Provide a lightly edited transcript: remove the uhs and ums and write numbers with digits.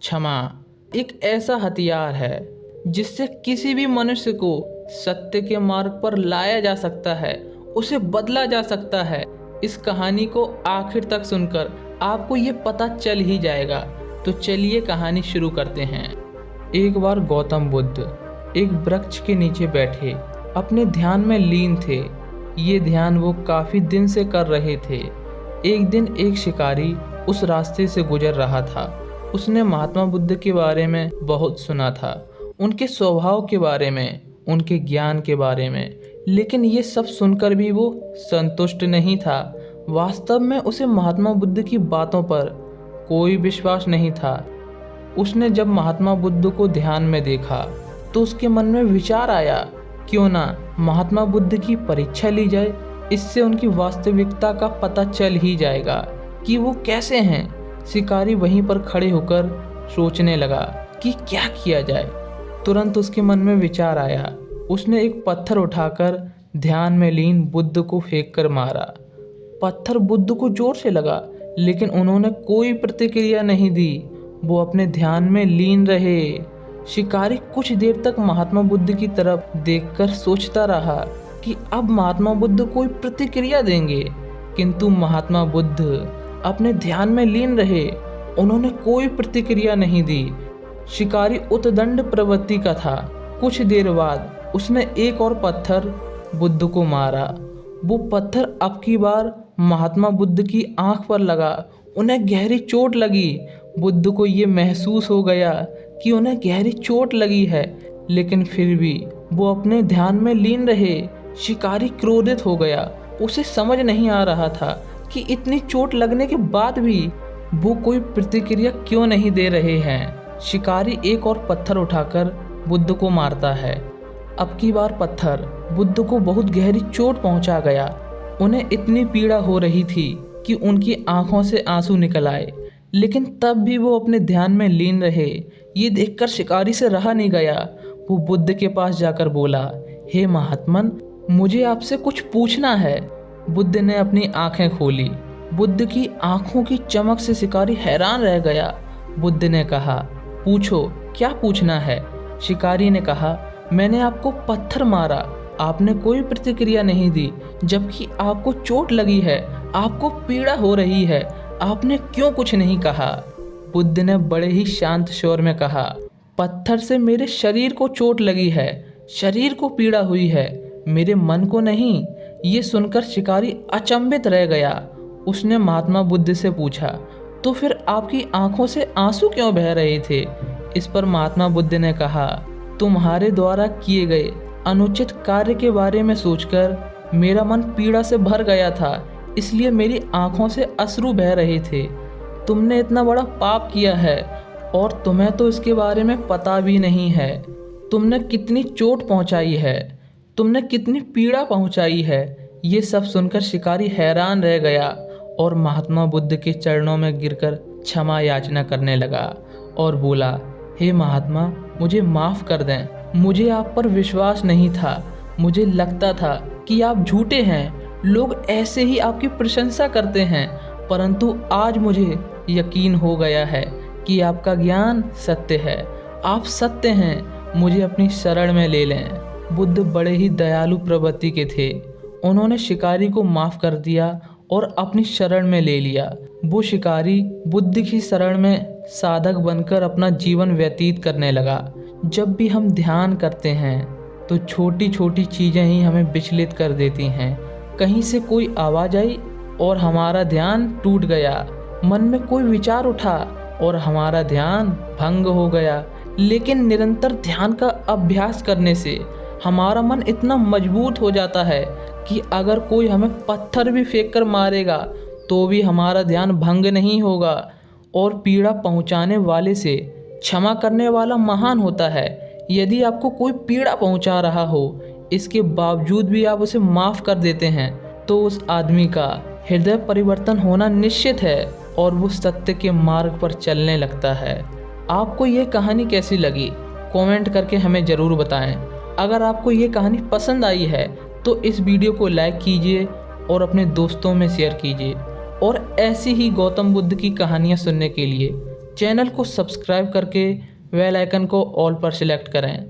क्षमा एक ऐसा हथियार है जिससे किसी भी मनुष्य को सत्य के मार्ग पर लाया जा सकता है, उसे बदला जा सकता है। इस कहानी को आखिर तक सुनकर आपको ये पता चल ही जाएगा। तो चलिए कहानी शुरू करते हैं। एक बार गौतम बुद्ध एक वृक्ष के नीचे बैठे अपने ध्यान में लीन थे। ये ध्यान वो काफ़ी दिन से कर रहे थे। एक दिन एक शिकारी उस रास्ते से गुजर रहा था। उसने महात्मा बुद्ध के बारे में बहुत सुना था, उनके स्वभाव के बारे में, उनके ज्ञान के बारे में, लेकिन ये सब सुनकर भी वो संतुष्ट नहीं था। वास्तव में उसे महात्मा बुद्ध की बातों पर कोई विश्वास नहीं था। उसने जब महात्मा बुद्ध को ध्यान में देखा तो उसके मन में विचार आया, क्यों ना महात्मा बुद्ध की परीक्षा ली जाए। इससे उनकी वास्तविकता का पता चल ही जाएगा कि वो कैसे हैं। शिकारी वहीं पर खड़े होकर सोचने लगा कि क्या किया जाए। तुरंत उसके मन में विचार आया। उसने एक पत्थर उठाकर ध्यान में लीन बुद्ध को फेंक कर मारा। पत्थर बुद्ध को जोर से लगा, लेकिन उन्होंने कोई प्रतिक्रिया नहीं दी। वो अपने ध्यान में लीन रहे। शिकारी कुछ देर तक महात्मा बुद्ध की तरफ देखकर सोचता रहा कि अब महात्मा बुद्ध कोई प्रतिक्रिया देंगे, किंतु महात्मा बुद्ध अपने ध्यान में लीन रहे। उन्होंने कोई प्रतिक्रिया नहीं दी। शिकारी उद्दंड प्रवृत्ति का था। कुछ देर बाद उसने एक और पत्थर बुद्ध को मारा। वो पत्थर अब की बार महात्मा बुद्ध की आंख पर लगा। उन्हें गहरी चोट लगी। बुद्ध को ये महसूस हो गया कि उन्हें गहरी चोट लगी है, लेकिन फिर भी वो अपने ध्यान में लीन रहे। शिकारी क्रोधित हो गया। उसे समझ नहीं आ रहा था कि इतनी चोट लगने के बाद भी वो कोई प्रतिक्रिया क्यों नहीं दे रहे हैं। शिकारी एक और पत्थर उठाकर बुद्ध को मारता है। अब की बार पत्थर बुद्ध को बहुत गहरी चोट पहुंचा गया। उन्हें इतनी पीड़ा हो रही थी कि उनकी आंखों से आंसू निकल आए, लेकिन तब भी वो अपने ध्यान में लीन रहे। ये देखकर शिकारी से रहा नहीं गया। वो बुद्ध के पास जाकर बोला, हे महात्मन, मुझे आपसे कुछ पूछना है। बुद्ध ने अपनी आंखें खोली। बुद्ध की आंखों की चमक से शिकारी हैरान रह गया। बुद्ध ने कहा, पूछो, क्या पूछना है। शिकारी ने कहा, मैंने आपको पत्थर मारा, आपने कोई प्रतिक्रिया नहीं दी, जबकि आपको चोट लगी है, आपको पीड़ा हो रही है, आपने क्यों कुछ नहीं कहा। बुद्ध ने बड़े ही शांत स्वर में कहा, पत्थर से मेरे शरीर को चोट लगी है, शरीर को पीड़ा हुई है, मेरे मन को नहीं। ये सुनकर शिकारी अचंभित रह गया। उसने महात्मा बुद्ध से पूछा, तो फिर आपकी आंखों से आंसू क्यों बह रहे थे। इस पर महात्मा बुद्ध ने कहा, तुम्हारे द्वारा किए गए अनुचित कार्य के बारे में सोचकर मेरा मन पीड़ा से भर गया था, इसलिए मेरी आंखों से अश्रु बह रहे थे। तुमने इतना बड़ा पाप किया है और तुम्हें तो इसके बारे में पता भी नहीं है। तुमने कितनी चोट पहुंचाई है, तुमने कितनी पीड़ा पहुंचाई है। ये सब सुनकर शिकारी हैरान रह गया और महात्मा बुद्ध के चरणों में गिरकर क्षमा याचना करने लगा और बोला, हे महात्मा, मुझे माफ़ कर दें। मुझे आप पर विश्वास नहीं था। मुझे लगता था कि आप झूठे हैं, लोग ऐसे ही आपकी प्रशंसा करते हैं, परंतु आज मुझे यकीन हो गया है कि आपका ज्ञान सत्य है। आप सत्य हैं, मुझे अपनी शरण में ले लें। बुद्ध बड़े ही दयालु प्रवृत्ति के थे। उन्होंने शिकारी को माफ़ कर दिया और अपनी शरण में ले लिया। वो शिकारी बुद्ध की शरण में साधक बनकर अपना जीवन व्यतीत करने लगा। जब भी हम ध्यान करते हैं तो छोटी छोटी चीज़ें ही हमें विचलित कर देती हैं। कहीं से कोई आवाज़ आई और हमारा ध्यान टूट गया, मन में कोई विचार उठा और हमारा ध्यान भंग हो गया। लेकिन निरंतर ध्यान का अभ्यास करने से हमारा मन इतना मजबूत हो जाता है कि अगर कोई हमें पत्थर भी फेंक कर मारेगा तो भी हमारा ध्यान भंग नहीं होगा। और पीड़ा पहुंचाने वाले से क्षमा करने वाला महान होता है। यदि आपको कोई पीड़ा पहुंचा रहा हो, इसके बावजूद भी आप उसे माफ़ कर देते हैं, तो उस आदमी का हृदय परिवर्तन होना निश्चित है और वो सत्य के मार्ग पर चलने लगता है। आपको ये कहानी कैसी लगी, कमेंट करके हमें ज़रूर बताएं। अगर आपको ये कहानी पसंद आई है तो इस वीडियो को लाइक कीजिए और अपने दोस्तों में शेयर कीजिए। और ऐसी ही गौतम बुद्ध की कहानियाँ सुनने के लिए चैनल को सब्सक्राइब करके बेल आइकन को ऑल पर सिलेक्ट करें।